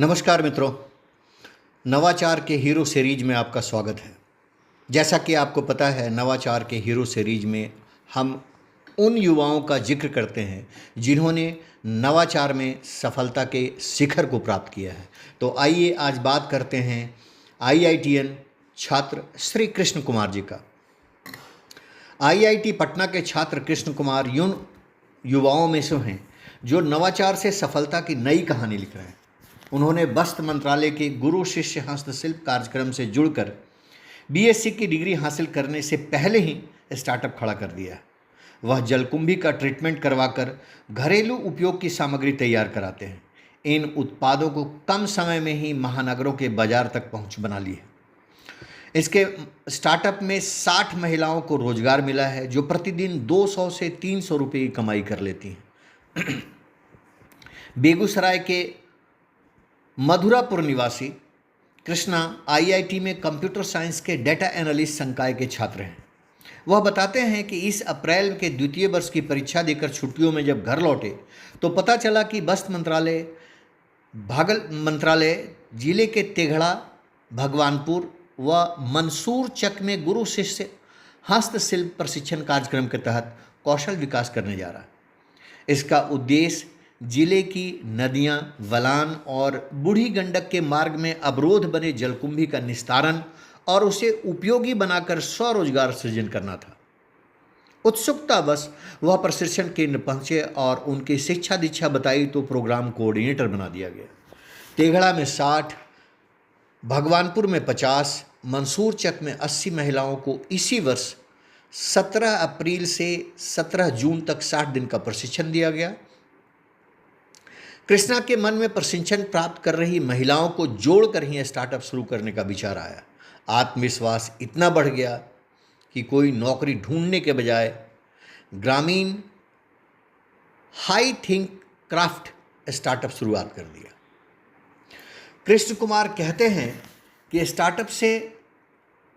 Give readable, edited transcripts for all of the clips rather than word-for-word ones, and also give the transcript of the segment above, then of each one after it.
नमस्कार मित्रों, नवाचार के हीरो सीरीज में आपका स्वागत है। जैसा कि आपको पता है, नवाचार के हीरो सीरीज में हम उन युवाओं का जिक्र करते हैं जिन्होंने नवाचार में सफलता के शिखर को प्राप्त किया है। तो आइए आज बात करते हैं आईआईटीएन छात्र श्री कृष्ण कुमार जी का। आईआईटी पटना के छात्र कृष्ण कुमार उन युवाओं में से हैं जो नवाचार से सफलता की नई कहानी लिख रहे हैं। उन्होंने वस्त्र मंत्रालय के गुरु शिष्य हस्तशिल्प कार्यक्रम से जुड़कर बीएससी की डिग्री हासिल करने से पहले ही स्टार्टअप खड़ा कर दिया है। वह जलकुंभी का ट्रीटमेंट करवाकर घरेलू उपयोग की सामग्री तैयार कराते हैं। इन उत्पादों को कम समय में ही महानगरों के बाजार तक पहुंच बना ली है। इसके स्टार्टअप में 60 महिलाओं को रोजगार मिला है जो प्रतिदिन 200 से 300 रुपये की कमाई कर लेती हैं। बेगूसराय के मधुरापुर निवासी कृष्णा आईआईटी में कंप्यूटर साइंस के डेटा एनालिस्ट संकाय के छात्र हैं। वह बताते हैं कि इस अप्रैल के द्वितीय वर्ष की परीक्षा देकर छुट्टियों में जब घर लौटे तो पता चला कि वस्त्र मंत्रालय जिले के तेघड़ा, भगवानपुर व मंसूर चक में गुरु शिष्य हस्तशिल्प प्रशिक्षण कार्यक्रम के तहत कौशल विकास करने जा रहा है। इसका उद्देश्य जिले की नदियां, वलान और बूढ़ी गंडक के मार्ग में अवरोध बने जलकुंभी का निस्तारण और उसे उपयोगी बनाकर स्वरोजगार सृजन करना था। उत्सुकतावश वह प्रशिक्षण केंद्र पहुंचे और उनकी शिक्षा दीक्षा बताई तो प्रोग्राम कोऑर्डिनेटर बना दिया गया। तेघड़ा में 60, भगवानपुर में 50, मंसूर चक में 80 महिलाओं को इसी वर्ष 17 अप्रैल से 17 जून तक 60 दिन का प्रशिक्षण दिया गया। कृष्णा के मन में प्रशिक्षण प्राप्त कर रही महिलाओं को जोड़कर ही स्टार्टअप शुरू करने का विचार आया। आत्मविश्वास इतना बढ़ गया कि कोई नौकरी ढूंढने के बजाय ग्रामीण हाई थिंक क्राफ्ट स्टार्टअप शुरुआत कर दिया। कृष्ण कुमार कहते हैं कि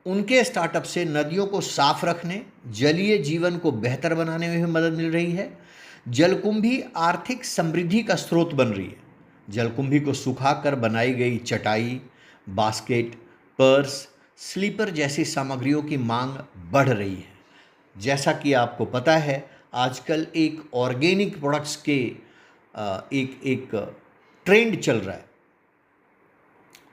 उनके स्टार्टअप से नदियों को साफ रखने, जलीय जीवन को बेहतर बनाने में भी मदद मिल रही है। जलकुंभी आर्थिक समृद्धि का स्रोत बन रही है। जलकुंभी को सुखाकर बनाई गई चटाई, बास्केट, पर्स, स्लीपर जैसी सामग्रियों की मांग बढ़ रही है। जैसा कि आपको पता है, आजकल एक ऑर्गेनिक प्रोडक्ट्स के एक ट्रेंड चल रहा है।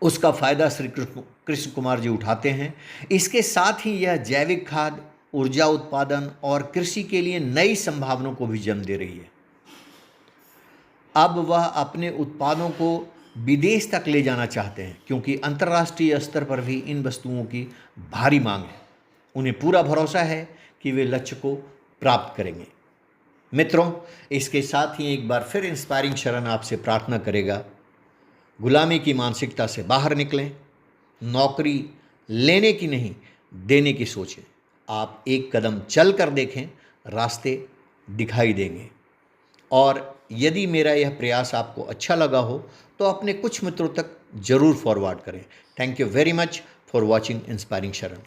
उसका फ़ायदा श्री कृष्ण कुमार जी उठाते हैं। इसके साथ ही यह जैविक खाद, ऊर्जा उत्पादन और कृषि के लिए नई संभावनाओं को भी जन्म दे रही है। अब वह अपने उत्पादों को विदेश तक ले जाना चाहते हैं क्योंकि अंतर्राष्ट्रीय स्तर पर भी इन वस्तुओं की भारी मांग है। उन्हें पूरा भरोसा है कि वे लक्ष्य को प्राप्त करेंगे। मित्रों, इसके साथ ही एक बार फिर इंस्पायरिंग शरण आपसे प्रार्थना करेगा, गुलामी की मानसिकता से बाहर निकलें, नौकरी लेने की नहीं देने की सोचें। आप एक कदम चल कर देखें, रास्ते दिखाई देंगे। और यदि मेरा यह प्रयास आपको अच्छा लगा हो तो अपने कुछ मित्रों तक जरूर फॉरवर्ड करें। Thank you very much for watching inspiring शरण।